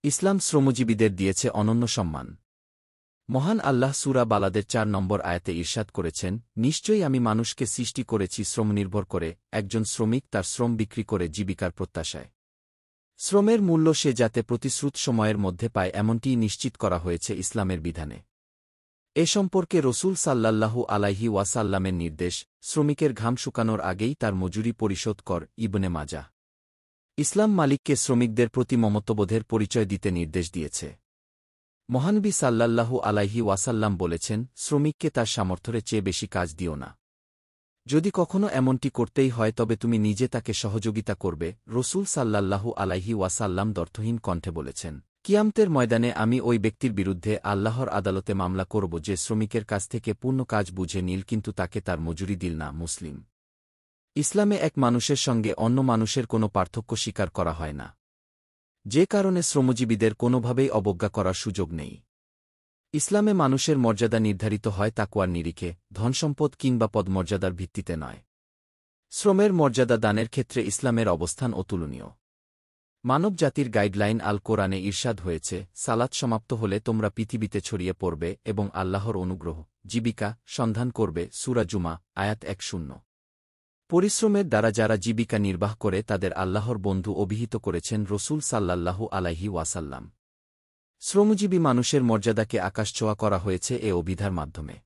ইসলাম শ্রমজীবীদের দিয়েছে অনন্য সম্মান। মহান আল্লাহ সূরা বালাদের ৪ নম্বর আয়াতে ইরশাদ করেছেন, নিশ্চয়ই আমি মানুষকে সৃষ্টি করেছি শ্রমনির্ভর করে, একজন শ্রমিক তার শ্রম বিক্রি করে জীবিকার প্রত্যাশায়। শ্রমের মূল্য সে যাতে প্রতিশ্রুত সময়ের মধ্যে পায় এমনটিই নিশ্চিত করা হয়েছে ইসলামের বিধানে। এ সম্পর্কে রসূল সাল্লাল্লাহু আলাইহি ওয়াসাল্লামের নির্দেশ, শ্রমিকের ঘাম শুকানোর আগেই তার মজুরি পরিশোধ কর। ইবনে মাজাহ। ইসলাম মালিককে শ্রমিকদের প্রতি মমত্ববোধের পরিচয় দিতে নির্দেশ দিয়েছে। মহানবী সাল্লাল্লাহু আলাইহি ওয়াসাল্লাম বলেছেন, শ্রমিককে তার সামর্থ্যের চেয়ে বেশি কাজ দিও না। যদি কখনো এমনটি করতেই হয় তবে তুমি নিজে তাকে সহযোগিতা করবে। রসূল সাল্লাল্লাহু আলাইহি ওয়াসাল্লাম দ্ব্যর্থহীন কণ্ঠে বলেছেন, কিয়ামতের ময়দানে আমি ওই ব্যক্তির বিরুদ্ধে আল্লাহর আদালতে মামলা করব যে শ্রমিকের কাছ থেকে পূর্ণ কাজ বুঝে নিল কিন্তু তাকে তার মজুরি দিল না। মুসলিম। ইসলামে এক মানুষের সঙ্গে অন্য মানুষের কোনো পার্থক্য স্বীকার করা হয় না, যে কারণে শ্রমজীবীদের কোনোভাবেই অবজ্ঞা করার সুযোগ নেই। ইসলামে মানুষের মর্যাদা নির্ধারিত হয় তাকওয়ার নিরিখে, ধনসম্পদ কিংবা পদমর্যাদার ভিত্তিতে নয়। শ্রমের মর্যাদা দানের ক্ষেত্রে ইসলামের অবস্থান অতুলনীয়। মানবজাতির গাইডলাইন আল কোরআনে ইরশাদ হয়েছে, সালাত সমাপ্ত হলে তোমরা পৃথিবীতে ছড়িয়ে পড়বে এবং আল্লাহর অনুগ্রহ, জীবিকা সন্ধান করবে। সূরা জুমা, আয়াত ১০। পরিশ্রমের দ্বারা যারা জীবিকা নির্বাহ করে তাদের আল্লাহর বন্ধু অভিহিত করেছেন রসূল সাল্লাল্লাহু আলাইহি ওয়াসাল্লাম। শ্রমজীবী মানুষের মর্যাদাকে আকাশছোঁয়া করা হয়েছে এ অভিধার মাধ্যমে।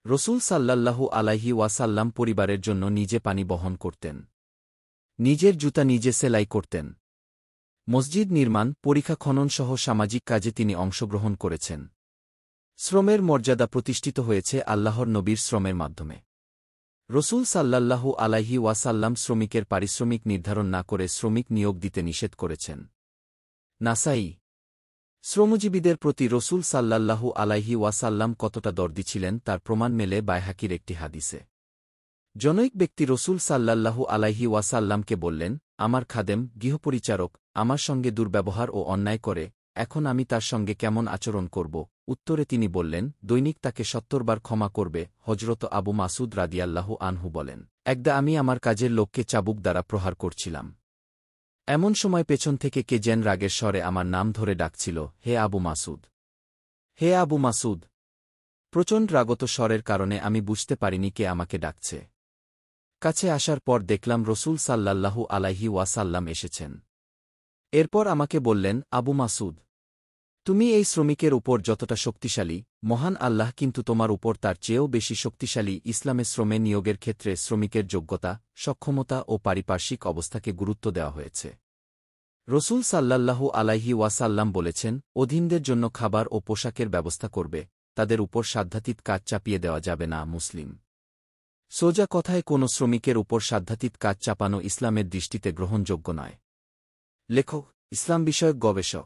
রসূল সাল্লাল্লাহু আলাইহি ওয়াসাল্লাম পরিবারের জন্য নিজে পানি বহন করতেন, নিজের জুতা নিজে সেলাই করতেন। মসজিদ নির্মাণ, পরিখা খনন সহ সামাজিক কাজে তিনি অংশগ্রহণ করেছেন। শ্রমের মর্যাদা প্রতিষ্ঠিত হয়েছে আল্লাহর নবীর শ্রমের মাধ্যমে। রসূল সাল্লাল্লাহু আলাইহি ওয়াসাল্লাম শ্রমিকের পারিশ্রমিক নির্ধারণ না করে শ্রমিক নিয়োগ দিতে নিষেধ করেছেন। নাসাঈ। শ্রমজীবীদের প্রতি রসূল সাল্লাল্লাহু আলাইহি ওয়াসাল্লাম কতটা দর্দি ছিলেন তার প্রমাণ মেলে বাইহাকির একটি হাদিসে। জনৈক ব্যক্তি রসূল সাল্লাল্লাহু আলাইহি ওয়াসাল্লামকে বললেন, আমার খাদেম, গৃহপরিচারক, আমার সঙ্গে দুর্ব্যবহার ও অন্যায় করে, এখন আমি তার সঙ্গে কেমন আচরণ করব? উত্তরে তিনি বললেন, দৈনিক তাকে ৭০ বার ক্ষমা করবে। হযরত আবু মাসুদ রাদিয়াল্লাহু আনহু বলেন, একদা আমি আমার কাজের লোককে চাবুক দ্বারা প্রহার করছিলাম। এমন সময় পেছন থেকে কে যেন রাগের স্বরে আমার নাম ধরে ডাকছিল, হে আবু মাসুদ, হে আবু মাসুদ। প্রচণ্ড রাগত স্বরের কারণে আমি বুঝতে পারিনি কে আমাকে ডাকছে। কাছে আসার পর দেখলাম রসূল সাল্লাল্লাহু আলাইহি ওয়াসাল্লাম এসেছেন। এরপর আমাকে বললেন, আবু মাসুদ, তুমি এই শ্রমিকের উপর যতটা শক্তিশালী, মহান আল্লাহ কিন্তু তোমার উপর তার চেয়েও বেশি শক্তিশালী। ইসলামে শ্রমে নিয়োগের ক্ষেত্রে শ্রমিকের যোগ্যতা, সক্ষমতা ও পারিপার্শ্বিক অবস্থাকে গুরুত্ব দেওয়া হয়েছে। রসূল সাল্লাল্লাহু আলাইহি ওয়াসাল্লাম বলেছেন, অধীনদের জন্য খাবার ও পোশাকের ব্যবস্থা করবে, তাদের উপর সাধ্যাতীত কাজ চাপিয়ে দেওয়া যাবে না। মুসলিম। সোজা কথায় কোনো শ্রমিকের উপর সাধ্যাতীত কাজ চাপানো ইসলামের দৃষ্টিতে গ্রহণযোগ্য নয়। লেখক, ইসলাম বিষয়ক গবেষক।